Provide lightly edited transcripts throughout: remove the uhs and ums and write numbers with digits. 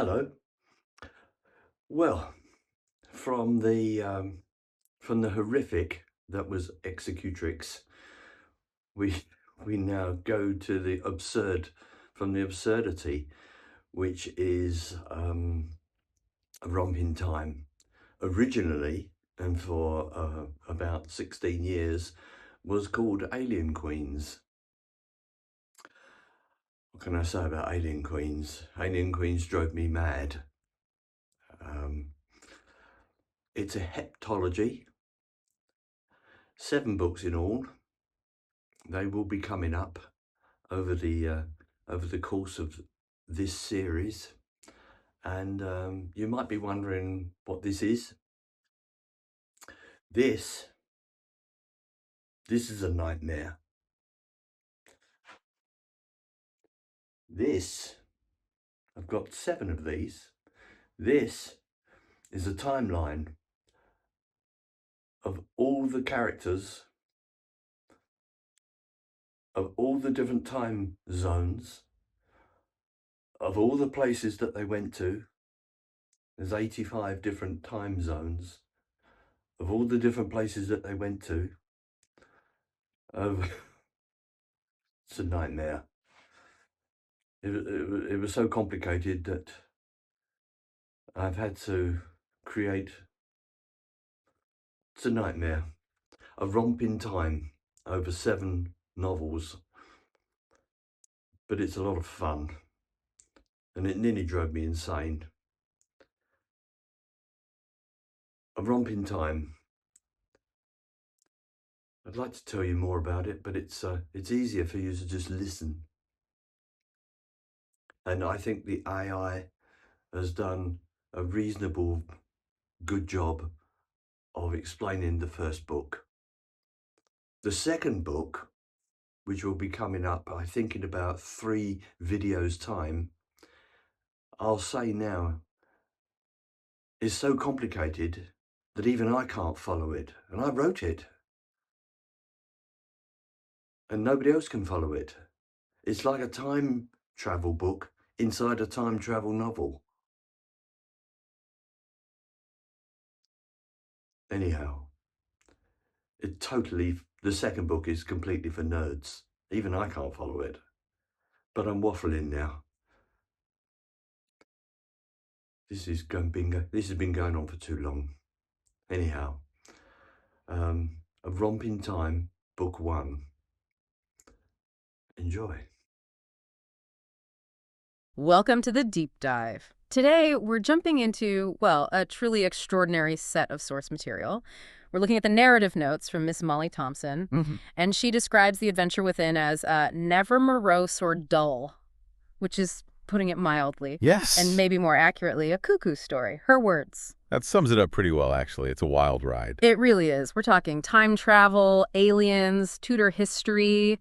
Hello. Well, from the horrific that was Executrix, we we now go to the absurd, from the absurdity, which is a romp in time. Originally, and for about 16 years, was called Alien Queens. What can I say about Alien Queens? Alien Queens drove me mad. Um, it's a heptology, 7 books in all. They will be coming up over the course of this series, and you might be wondering what this is. This is a nightmare. This, I've got 7 of these. This is a timeline of all the characters, of all the different time zones, of all the places that they went to. There's 85 different time zones, of all the different places that they went to. Of It's a nightmare. It was so complicated that I've had to create. It's a nightmare. A romp in time over 7 novels, but it's a lot of fun, and it nearly drove me insane. A romp in time. I'd like to tell you more about it, but it's easier for you to just listen. And I think the AI has done a reasonable good job of explaining the first book. The second book, which will be coming up, I think, in about 3 videos' time, I'll say now, is so complicated that even I can't follow it. And I wrote it. And nobody else can follow it. It's like a time travel book inside a time travel novel. Anyhow, the second book is completely for nerds. Even I can't follow it. But I'm waffling now. This has been going on for too long. Anyhow, A Romp in Time, Book 1. Enjoy. Welcome to the deep dive. Today, we're jumping into, well, a truly extraordinary set of source material. We're looking at the narrative notes from Miss Molly Thompson, and she describes the adventure within as never morose or dull, which is putting it mildly. Yes. And maybe more accurately, a cuckoo story. Her words. That sums it up pretty well, actually. It's a wild ride. It really is. We're talking time travel, aliens, Tudor history,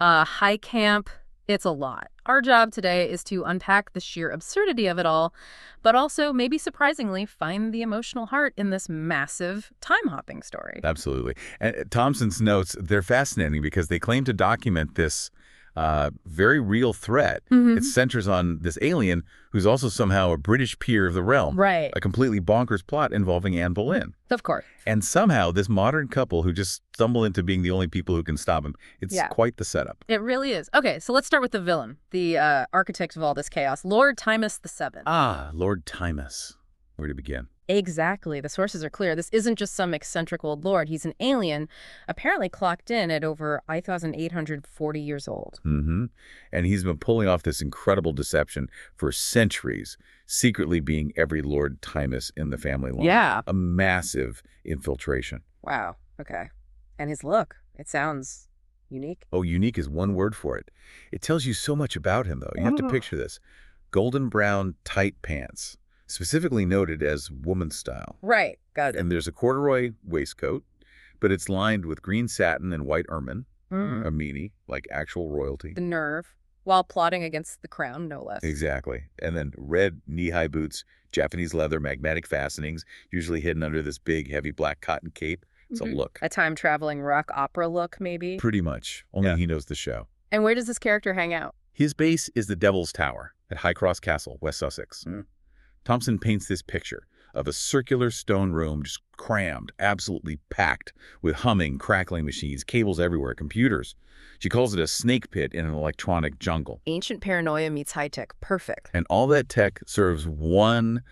high camp. It's a lot. Our job today is to unpack the sheer absurdity of it all, but also, maybe surprisingly, find the emotional heart in this massive time-hopping story. Absolutely. And Thompson's notes, they're fascinating because they claim to document this very real threat. It centers on this alien who's also somehow a British peer of the realm. Right. A completely bonkers plot involving Anne Boleyn. Of course. And somehow this modern couple who just stumble into being the only people who can stop him. It's quite the setup. It really is. Okay, so let's start with the villain, the architect of all this chaos, Lord Timus VII. Ah, Lord Timus. Where to begin? Exactly. The sources are clear. This isn't just some eccentric old lord. He's an alien, apparently clocked in at over 1,840 years old. And he's been pulling off this incredible deception for centuries, secretly being every Lord Timus in the family line. Yeah. A massive infiltration. Wow. Okay. And his look, it sounds unique. Oh, unique is one word for it. It tells you so much about him, though. You have to picture this. Golden brown, tight pants, specifically noted as woman style. Right. Got it. And there's a corduroy waistcoat, but it's lined with green satin and white ermine, a meanie, like actual royalty. The nerve, while plotting against the crown, no less. Exactly. And then red knee-high boots, Japanese leather, magnetic fastenings, usually hidden under this big, heavy black cotton cape. It's a look. A time-traveling rock opera look, maybe? Pretty much. Only he knows the show. And where does this character hang out? His base is the Devil's Tower at High Cross Castle, West Sussex. Thompson paints this picture of a circular stone room just crammed, absolutely packed with humming, crackling machines, cables everywhere, computers. She calls it a snake pit in an electronic jungle. Ancient paranoia meets high-tech. Perfect. And all that tech serves one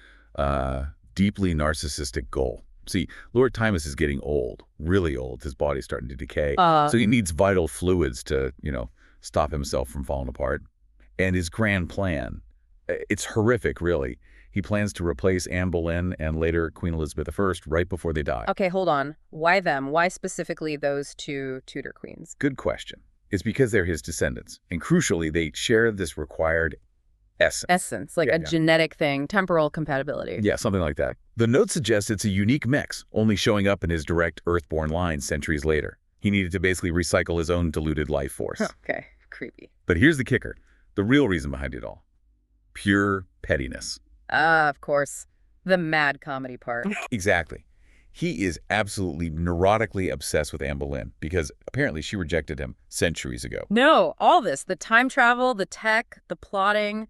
deeply narcissistic goal. See, Lord Timus is getting old, really old. His body's starting to decay. So he needs vital fluids to, stop himself from falling apart. And his grand plan, it's horrific, really. He plans to replace Anne Boleyn and later Queen Elizabeth I right before they die. Okay, hold on. Why them? Why specifically those two Tudor queens? Good question. It's because they're his descendants. And crucially, they share this required essence. Like a genetic thing, temporal compatibility. Yeah, something like that. The note suggests it's a unique mix, only showing up in his direct Earthborn line centuries later. He needed to basically recycle his own diluted life force. Okay, creepy. But here's the kicker. The real reason behind it all. Pure pettiness. Of course. The mad comedy part. Exactly. He is absolutely neurotically obsessed with Anne Boleyn because apparently she rejected him centuries ago. No, all this, the time travel, the tech, the plotting,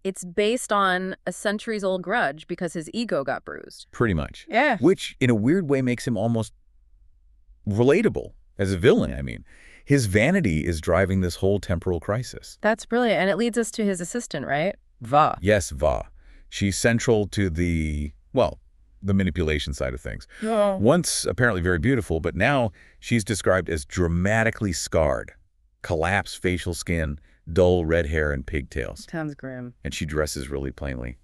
it's based on a centuries-old grudge because his ego got bruised. Pretty much. Yeah. Which, in a weird way, makes him almost relatable as a villain, I mean. His vanity is driving this whole temporal crisis. That's brilliant. And it leads us to his assistant, right? Va. Yes, Va. She's central to the manipulation side of things. Oh. Once apparently very beautiful, but now she's described as dramatically scarred. Collapsed facial skin, dull red hair, and pigtails. Sounds grim. And she dresses really plainly.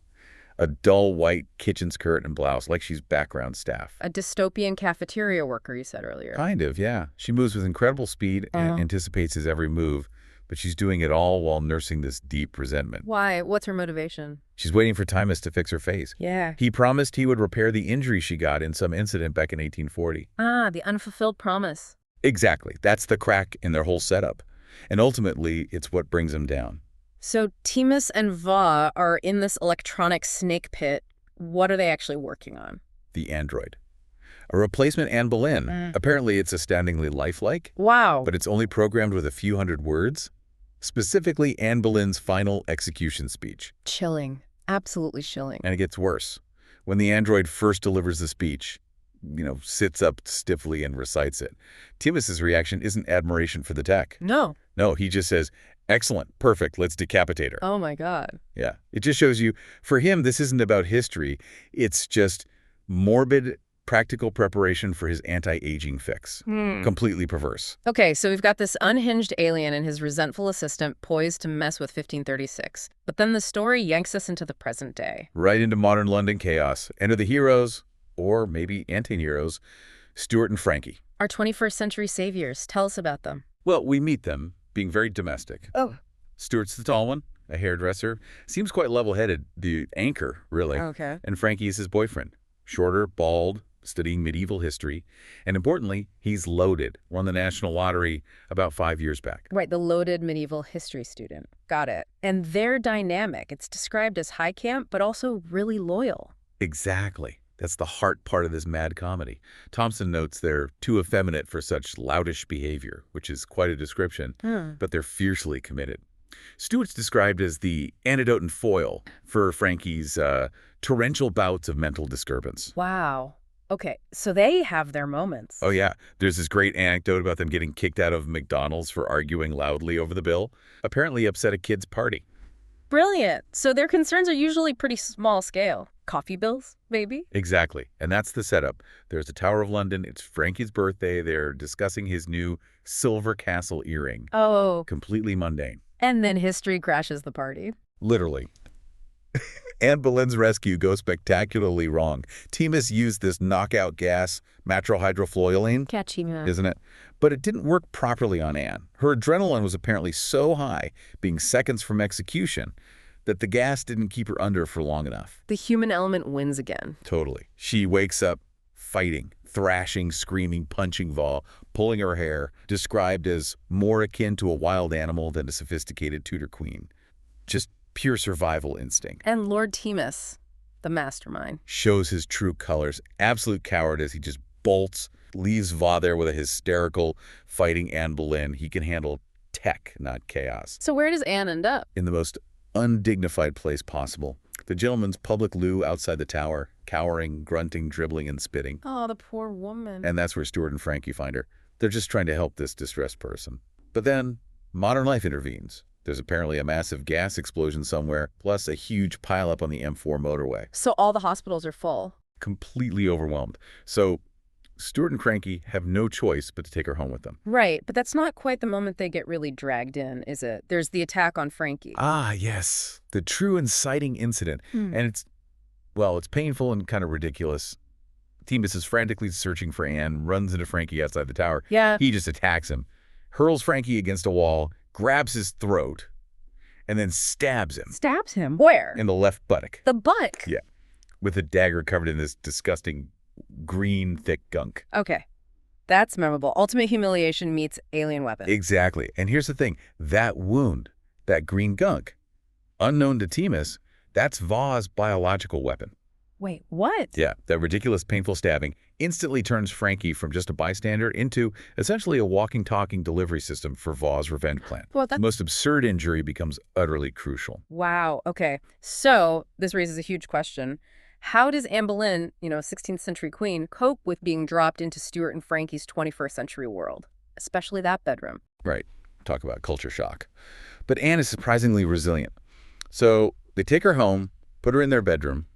A dull white kitchen skirt and blouse, like she's background staff. A dystopian cafeteria worker, you said earlier. Kind of, yeah. She moves with incredible speed and anticipates his every move, but she's doing it all while nursing this deep resentment. Why? What's her motivation? She's waiting for Timus to fix her face. Yeah. He promised he would repair the injury she got in some incident back in 1840. Ah, the unfulfilled promise. Exactly. That's the crack in their whole setup. And ultimately, it's what brings him down. So Timus and Va are in this electronic snake pit. What are they actually working on? The android. A replacement Anne Boleyn. Apparently, it's astoundingly lifelike. Wow. But it's only programmed with a few hundred words. Specifically, Anne Boleyn's final execution speech. Chilling. Absolutely chilling. And it gets worse. When the android first delivers the speech, sits up stiffly and recites it, Timus's reaction isn't admiration for the tech. No. No, he just says, "Excellent, perfect, let's decapitate her." Oh my God. Yeah, it just shows you, for him, this isn't about history. It's just morbid, practical preparation for his anti-aging fix. Completely perverse. Okay, so we've got this unhinged alien and his resentful assistant poised to mess with 1536. But then the story yanks us into the present day. Right into modern London chaos. Enter the heroes, or maybe anti-heroes, Stuart and Frankie. Our 21st century saviors. Tell us about them. Well, we meet them being very domestic. Oh. Stuart's the tall one, a hairdresser. Seems quite level-headed, the anchor, really. Okay. And Frankie is his boyfriend. Shorter, bald, studying medieval history. And importantly, he's loaded. Won the national lottery about 5 years back. Right, the loaded medieval history student. Got it. And their dynamic, it's described as high camp, but also really loyal. Exactly. That's the heart part of this mad comedy. Thompson notes they're too effeminate for such loutish behavior, which is quite a description, but they're fiercely committed. Stuart's described as the antidote and foil for Frankie's torrential bouts of mental disturbance. Wow. Okay, so they have their moments. Oh, yeah. There's this great anecdote about them getting kicked out of McDonald's for arguing loudly over the bill. Apparently upset a kid's party. Brilliant. So their concerns are usually pretty small scale. Coffee bills, maybe? Exactly. And that's the setup. There's the Tower of London. It's Frankie's birthday. They're discussing his new silver castle earring. Oh. Completely mundane. And then history crashes the party. Literally. Anne Boleyn's rescue goes spectacularly wrong. Timus used this knockout gas, matrohydrofloyalane. Catchy, man. Isn't it? But it didn't work properly on Anne. Her adrenaline was apparently so high, being seconds from execution, that the gas didn't keep her under for long enough. The human element wins again. Totally. She wakes up fighting, thrashing, screaming, punching Va, pulling her hair, described as more akin to a wild animal than a sophisticated Tudor queen. Just pure survival instinct. And Lord Timus, the mastermind, shows his true colors. Absolute coward as he just bolts, leaves Va there with a hysterical fighting Anne Boleyn. He can handle tech, not chaos. So where does Anne end up? In the most undignified place possible. The gentleman's public loo outside the tower, cowering, grunting, dribbling, and spitting. Oh, the poor woman. And that's where Stuart and Frankie find her. They're just trying to help this distressed person. But then, modern life intervenes. There's apparently a massive gas explosion somewhere, plus a huge pileup on the M4 motorway. So all the hospitals are full. Completely overwhelmed. So Stuart and Frankie have no choice but to take her home with them. Right, but that's not quite the moment they get really dragged in, is it? There's the attack on Frankie. Ah, yes. The true inciting incident. And it's painful and kind of ridiculous. Timus is frantically searching for Anne, runs into Frankie outside the tower. Yeah. He just attacks him, hurls Frankie against a wall, grabs his throat, and then stabs him. Stabs him? Where? In the left buttock. The butt? Yeah. With a dagger covered in this disgusting green, thick gunk. Okay. That's memorable. Ultimate humiliation meets alien weapon. Exactly. And here's the thing. That wound, that green gunk, unknown to Timus, that's Vaugh's biological weapon. Wait, what? Yeah, that ridiculous, painful stabbing instantly turns Frankie from just a bystander into essentially a walking, talking delivery system for Vaugh's revenge plan. Well, The most absurd injury becomes utterly crucial. Wow. Okay. So this raises a huge question. How does Anne Boleyn, 16th century queen, cope with being dropped into Stuart and Frankie's 21st century world, especially that bedroom? Right. Talk about culture shock. But Anne is surprisingly resilient. So they take her home, put her in their bedroom,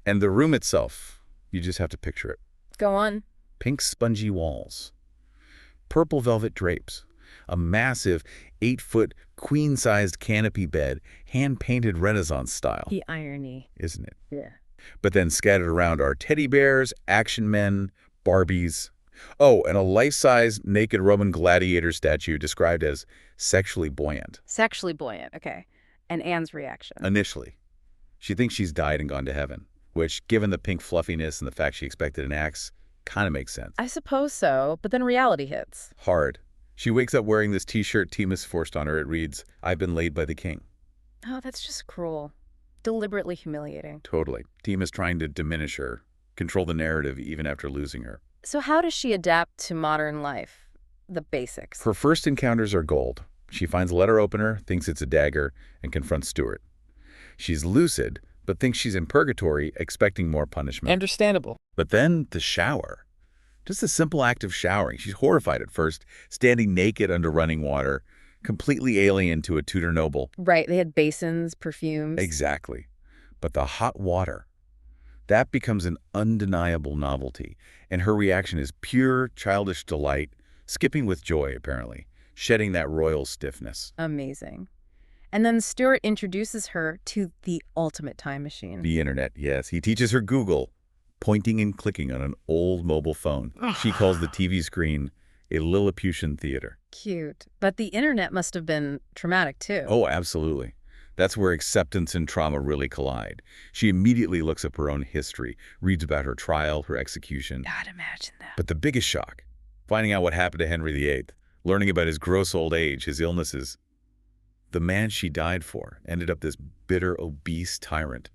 and the room itself, you just have to picture it. Go on. Pink spongy walls, purple velvet drapes, a massive 8-foot queen-sized canopy bed, hand-painted Renaissance style. The irony. Isn't it? Yeah. But then scattered around are teddy bears, action men, Barbies. Oh, and a life-size naked Roman gladiator statue described as sexually buoyant. Sexually buoyant. Okay. And Anne's reaction. Initially, she thinks she's died and gone to heaven, which, given the pink fluffiness and the fact she expected an axe, kind of makes sense. I suppose so, but then reality hits. Hard. She wakes up wearing this T-shirt Timus forced on her. It reads, "I've been laid by the king." Oh, that's just cruel. Deliberately humiliating. Totally. Timus trying to diminish her, control the narrative even after losing her. So how does she adapt to modern life? The basics. Her first encounters are gold. She finds a letter opener, thinks it's a dagger, and confronts Stuart. She's lucid, but thinks she's in purgatory, expecting more punishment. Understandable. But then the shower. Just the simple act of showering. She's horrified at first, standing naked under running water, completely alien to a Tudor noble. Right, they had basins, perfumes. Exactly. But the hot water, that becomes an undeniable novelty, and her reaction is pure childish delight, skipping with joy, apparently, shedding that royal stiffness. Amazing. And then Stuart introduces her to the ultimate time machine. The internet, yes. He teaches her Google, pointing and clicking on an old mobile phone. She calls the TV screen a Lilliputian theater. Cute. But the internet must have been traumatic, too. Oh, absolutely. That's where acceptance and trauma really collide. She immediately looks up her own history, reads about her trial, her execution. God, imagine that. But the biggest shock, finding out what happened to Henry VIII, learning about his gross old age, his illnesses. The man she died for ended up this bitter, obese tyrant.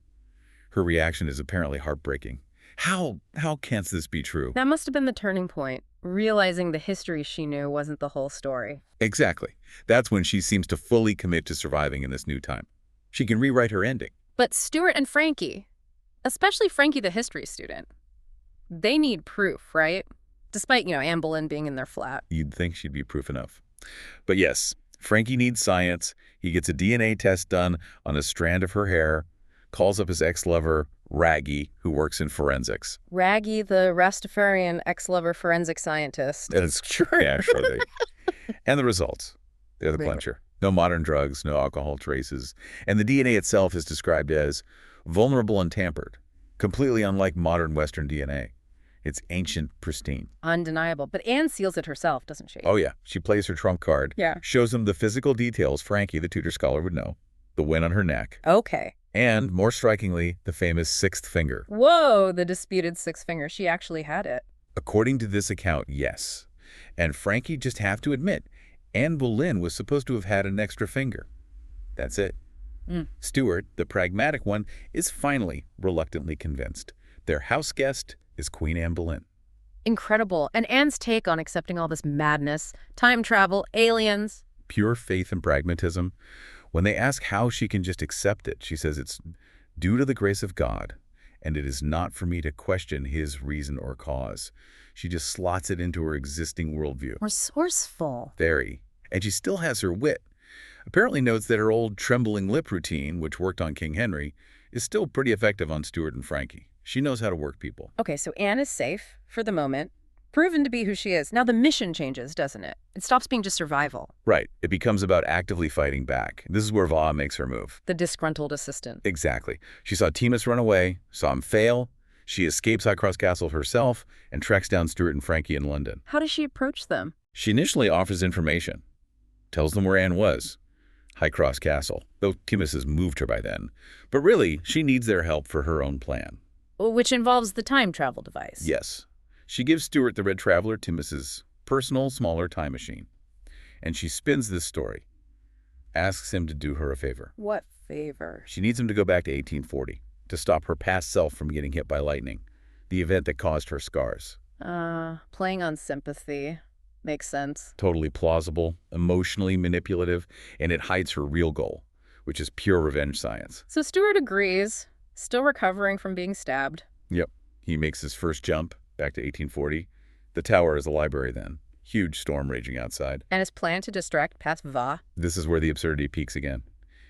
Her reaction is apparently heartbreaking. How can't this be true? That must have been the turning point, realizing the history she knew wasn't the whole story. Exactly. That's when she seems to fully commit to surviving in this new time. She can rewrite her ending. But Stuart and Frankie, especially Frankie the history student, they need proof, right? Despite, Anne Boleyn being in their flat. You'd think she'd be proof enough. But yes, Frankie needs science. He gets a DNA test done on a strand of her hair, calls up his ex-lover, Raggy, who works in forensics. Raggy, the Rastafarian ex-lover forensic scientist. That's true. Yeah, sure. And the results. They're the clincher. No modern drugs, no alcohol traces. And the DNA itself is described as vulnerable and tampered, completely unlike modern Western DNA. It's ancient, pristine. Undeniable. But Anne seals it herself, doesn't she? Oh, yeah. She plays her trump card. Yeah. Shows him the physical details Frankie, the Tudor scholar, would know. The win on her neck. Okay. And, more strikingly, the famous sixth finger. Whoa, the disputed sixth finger. She actually had it. According to this account, yes. And Frankie just have to admit, Anne Boleyn was supposed to have had an extra finger. That's it. Stuart, the pragmatic one, is finally reluctantly convinced. Their house guest is Queen Anne Boleyn. Incredible. And Anne's take on accepting all this madness, time travel, aliens. Pure faith and pragmatism. When they ask how she can just accept it, she says it's due to the grace of God, and it is not for me to question his reason or cause. She just slots it into her existing worldview. Resourceful. Very. And she still has her wit. Apparently notes that her old trembling lip routine, which worked on King Henry, is still pretty effective on Stuart and Frankie. She knows how to work people. Okay, so Anne is safe for the moment, proven to be who she is. Now the mission changes, doesn't it? It stops being just survival. Right. It becomes about actively fighting back. This is where Va makes her move. The disgruntled assistant. Exactly. She saw Timus run away, saw him fail. She escapes Highcross Castle herself and tracks down Stuart and Frankie in London. How does she approach them? She initially offers information, tells them where Anne was, Highcross Castle, though Timus has moved her by then. But really, she needs their help for her own plan. Which involves the time travel device. Yes. She gives Stuart the Red Traveler, Timus's personal, smaller time machine. And she spins this story, asks him to do her a favor. What favor? She needs him to go back to 1840 to stop her past self from getting hit by lightning, the event that caused her scars. Playing on sympathy. Makes sense. Totally plausible, emotionally manipulative, and it hides her real goal, which is pure revenge science. So Stuart agrees, still recovering from being stabbed. Yep. He makes his first jump back to 1840. The tower is a library then. Huge storm raging outside. And his plan to distract past Va? This is where the absurdity peaks again.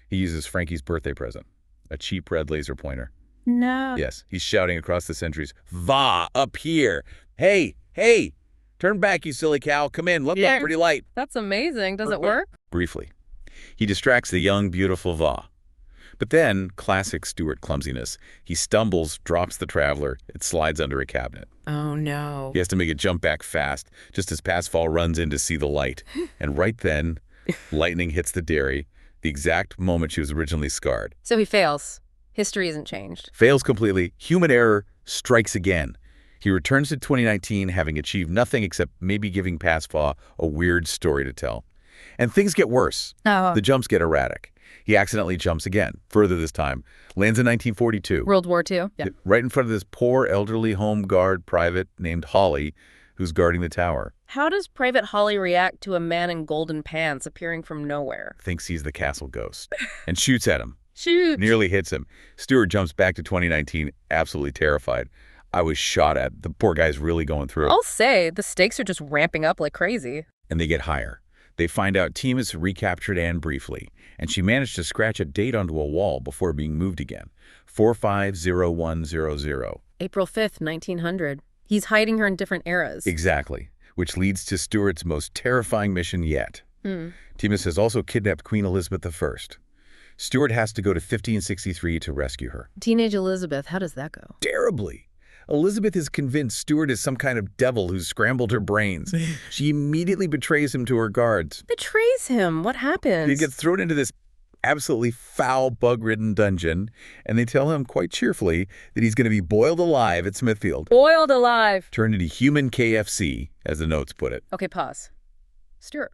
He uses Frankie's birthday present, a cheap red laser pointer. No. Yes, he's shouting across the centuries, Va, up here! Hey, hey! Turn back, you silly cow. Come in, look up pretty light. That's amazing. Does it work? Briefly. He distracts the young, beautiful Va. But then, classic Stuart clumsiness, he stumbles, drops the Traveler, it slides under a cabinet. Oh, no. He has to make it jump back fast, just as Passfall runs in to see the light. And right then, lightning hits the dairy, the exact moment she was originally scarred. So he fails. History isn't changed. Fails completely. Human error strikes again. He returns to 2019 having achieved nothing except maybe giving Passfall a weird story to tell. And things get worse. Oh. The jumps get erratic. He accidentally jumps again, further this time. Lands in 1942. World War II? Yeah. Right in front of this poor elderly home guard private named Holly, who's guarding the tower. How does Private Holly react to a man in golden pants appearing from nowhere? Thinks he's the castle ghost and shoots at him. Shoot! Nearly hits him. Stuart jumps back to 2019, absolutely terrified. I was shot at. The poor guy's really going through it. I'll say, the stakes are just ramping up like crazy. And they get higher. They find out Timus recaptured Anne briefly, and she managed to scratch a date onto a wall before being moved again. 450100. April 5th, 1900. He's hiding her in different eras. Exactly, which leads to Stuart's most terrifying mission yet. Timus has also kidnapped Queen Elizabeth I. Stuart has to go to 1563 to rescue her. Teenage Elizabeth, how does that go? Terribly. Elizabeth is convinced Stuart is some kind of devil who's scrambled her brains. She immediately betrays him to her guards. Betrays him? What happens? He gets thrown into this absolutely foul, bug-ridden dungeon, and they tell him quite cheerfully that he's going to be boiled alive at Smithfield. Boiled alive! Turned into human KFC, as the notes put it. Okay, pause. Stuart,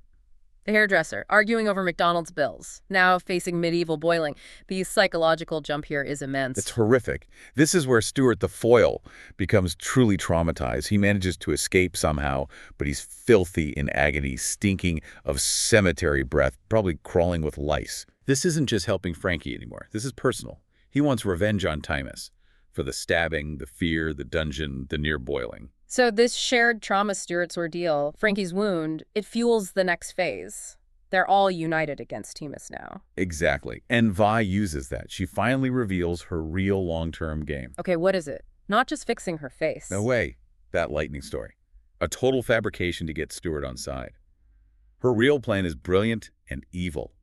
the hairdresser, arguing over McDonald's bills, now facing medieval boiling. The psychological jump here is immense. It's horrific. This is where Stuart the foil becomes truly traumatized. He manages to escape somehow, but he's filthy in agony, stinking of cemetery breath, probably crawling with lice. This isn't just helping Frankie anymore. This is personal. He wants revenge on Timus for the stabbing, the fear, the dungeon, the near boiling. So this shared trauma Stuart's ordeal, Frankie's wound, it fuels the next phase. They're all united against Timus now. Exactly. And Vi uses that. She finally reveals her real long-term game. Okay, what is it? Not just fixing her face. No way. That lightning story. A total fabrication to get Stuart on side. Her real plan is brilliant and evil.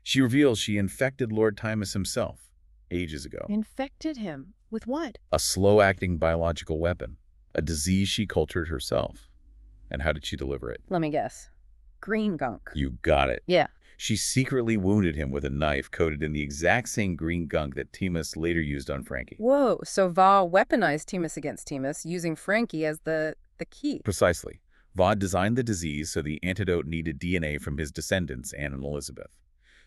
She reveals she infected Lord Timus himself ages ago. Infected him? With what? A slow-acting biological weapon. A disease she cultured herself. And how did she deliver it? Let me guess. Green gunk. You got it. Yeah. She secretly wounded him with a knife coated in the exact same green gunk that Timus later used on Frankie. Whoa, so Va weaponized Timus against Timus, using Frankie as the key. Precisely. Va designed the disease so the antidote needed DNA from his descendants, Anne and Elizabeth.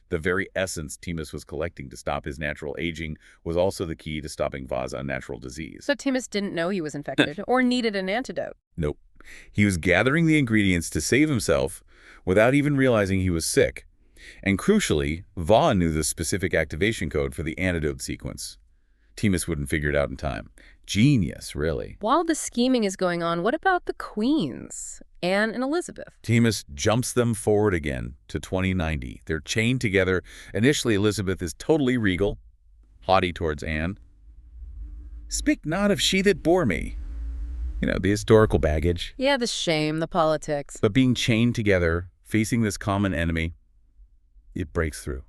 The very essence Timus was collecting to stop his natural aging was also the key to stopping Va's unnatural disease. So Timus didn't know he was infected or needed an antidote? Nope. He was gathering the ingredients to save himself without even realizing he was sick. And crucially, Va knew the specific activation code for the antidote sequence. Timus wouldn't figure it out in time. Genius, really. While the scheming is going on, what about the queens, Anne and Elizabeth? Timus jumps them forward again to 2090. They're chained together. Initially, Elizabeth is totally regal, haughty towards Anne. "Speak not of she that bore me." You know, the historical baggage. Yeah, the shame, the politics. But being chained together, facing this common enemy, it breaks through.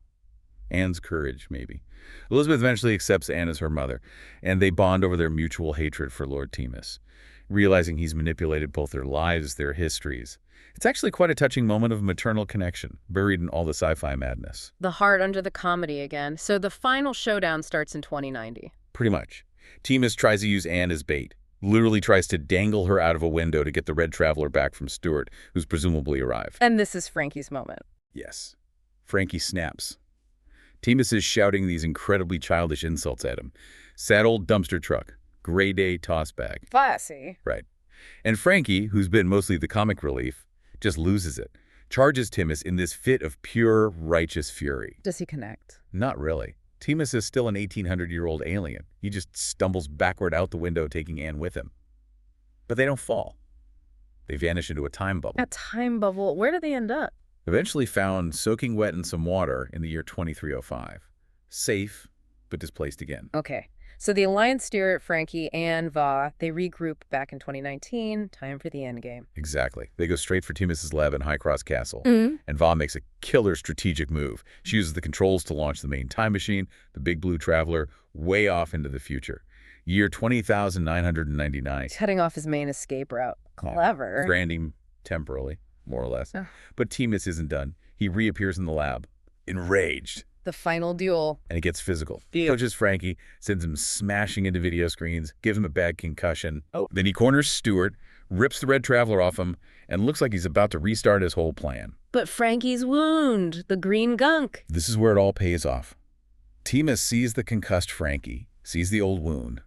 Anne's courage, maybe. Elizabeth eventually accepts Anne as her mother, and they bond over their mutual hatred for Lord Timus, realizing he's manipulated both their lives, their histories. It's actually quite a touching moment of maternal connection, buried in all the sci-fi madness. The heart under the comedy again. So the final showdown starts in 2090. Pretty much. Timus tries to use Anne as bait, literally tries to dangle her out of a window to get the Red Traveler back from Stuart, who's presumably arrived. And this is Frankie's moment. Yes. Frankie snaps. Timus is shouting these incredibly childish insults at him. Sad old dumpster truck. Gray day toss bag. Classy. Right. And Frankie, who's been mostly the comic relief, just loses it. Charges Timus in this fit of pure, righteous fury. Does he connect? Not really. Timus is still an 1800-year-old alien. He just stumbles backward out the window, taking Anne with him. But they don't fall. They vanish into a time bubble. A time bubble. Where do they end up? Eventually found soaking wet in some water in the year 2305. Safe, but displaced again. Okay. So the Alliance steer, Frankie and Va, they regroup back in 2019. Time for the endgame. Exactly. They go straight for Timus's lab in High Cross Castle. And Va makes a killer strategic move. She uses the controls to launch the main time machine, the Big Blue Traveler, way off into the future. Year 20,999. He's heading off his main escape route. Clever. Stranding temporarily, more or less. Oh. But Timus isn't done. He reappears in the lab, enraged. The final duel. And it gets physical. He coaches Frankie, sends him smashing into video screens, gives him a bad concussion. Then he corners Stuart, rips the Red Traveler off him, and looks like he's about to restart his whole plan. But Frankie's wound, the green gunk. This is where it all pays off. Timus sees the concussed Frankie, sees the old wound.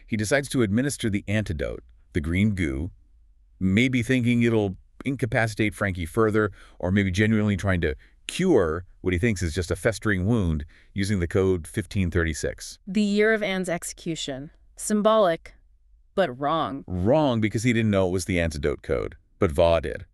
He decides to administer the antidote, the green goo, maybe thinking it'll incapacitate Frankie further, or maybe genuinely trying to cure what he thinks is just a festering wound using the code 1536. The year of Anne's execution. Symbolic, but wrong. Wrong because he didn't know it was the antidote code, but Va did.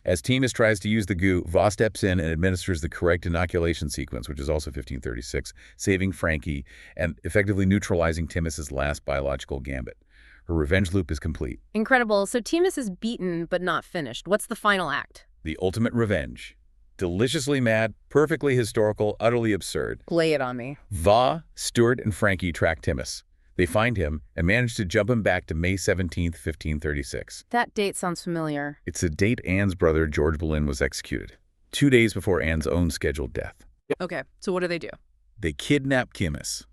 As Timus tries to use the goo, Va steps in and administers the correct inoculation sequence, which is also 1536, saving Frankie and effectively neutralizing Timus's last biological gambit. Her revenge loop is complete. Incredible. So Timus is beaten, but not finished. What's the final act? The ultimate revenge. Deliciously mad, perfectly historical, utterly absurd. Lay it on me. Va, Stuart, and Frankie track Timus. They find him and manage to jump him back to May 17th, 1536. That date sounds familiar. It's the date Anne's brother, George Boleyn, was executed. 2 days before Anne's own scheduled death. Okay, so what do? They kidnap Timus,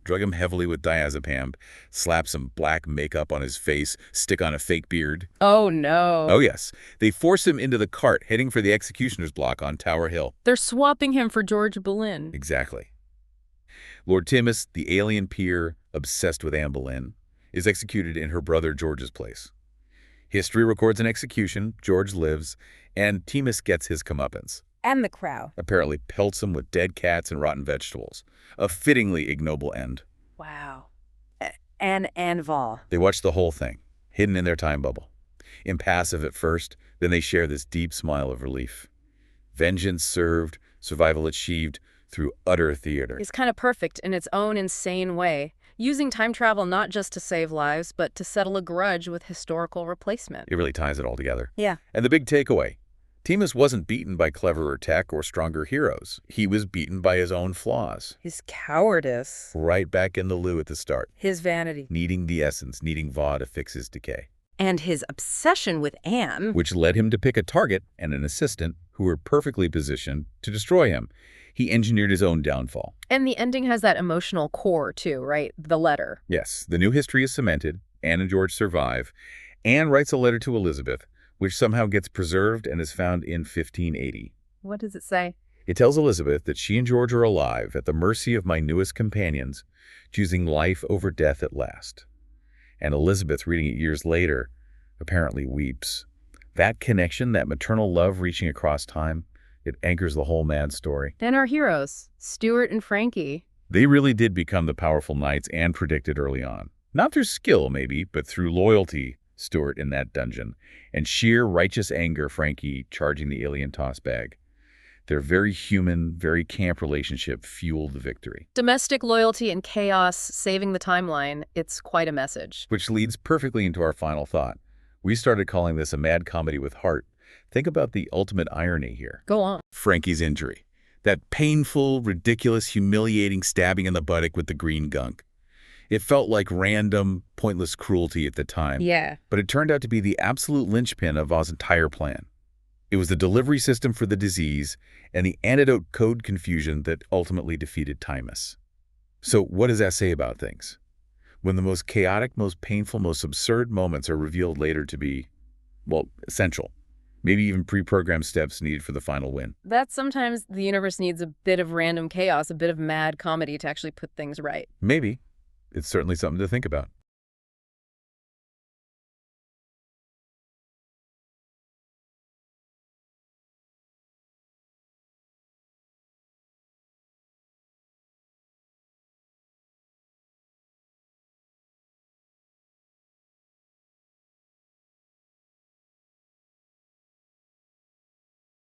drug him heavily with diazepam, slap some black makeup on his face, stick on a fake beard. Oh, no. Oh, yes. They force him into the cart, heading for the executioner's block on Tower Hill. They're swapping him for George Boleyn. Exactly. Lord Timus, the alien peer obsessed with Anne Boleyn, is executed in her brother George's place. History records an execution, George lives, and Timus gets his comeuppance. And the crow. Apparently pelts him with dead cats and rotten vegetables. A fittingly ignoble end. Wow. And Va. They watch the whole thing, hidden in their time bubble. Impassive at first, then they share this deep smile of relief. Vengeance served, survival achieved through utter theater. It's kind of perfect in its own insane way, using time travel not just to save lives, but to settle a grudge with historical replacement. It really ties it all together. Yeah. And the big takeaway, Timus wasn't beaten by cleverer tech or stronger heroes. He was beaten by his own flaws. His cowardice. Right back in the loo at the start. His vanity. Needing the essence, needing Va to fix his decay. And his obsession with Anne. Which led him to pick a target and an assistant who were perfectly positioned to destroy him. He engineered his own downfall. And the ending has that emotional core, too, right? The letter. Yes, the new history is cemented. Anne and George survive. Anne writes a letter to Elizabeth, which somehow gets preserved and is found in 1580. What does it say? It tells Elizabeth that she and George are alive at the mercy of my newest companions, choosing life over death at last. And Elizabeth, reading it years later, apparently weeps. That connection, that maternal love reaching across time, It anchors the whole mad story. Then our heroes, Stuart and Frankie. They really did become the powerful knights and predicted early on. Not through skill, maybe, but through loyalty, Stuart in that dungeon, and sheer righteous anger, Frankie charging the alien toss bag. Their very human, very camp relationship fueled the victory. Domestic loyalty and chaos saving the timeline. It's quite a message. Which leads perfectly into our final thought. We started calling this a mad comedy with heart. Think about the ultimate irony here. Go on. Frankie's injury. That painful, ridiculous, humiliating stabbing in the buttock with the green gunk. It felt like random, pointless cruelty at the time. Yeah. But it turned out to be the absolute linchpin of Vaugh's entire plan. It was the delivery system for the disease and the antidote code confusion that ultimately defeated Timus. So what does that say about things? When the most chaotic, most painful, most absurd moments are revealed later to be, well, essential. Maybe even pre-programmed steps needed for the final win. That sometimes the universe needs a bit of random chaos, a bit of mad comedy to actually put things right. Maybe. It's certainly something to think about.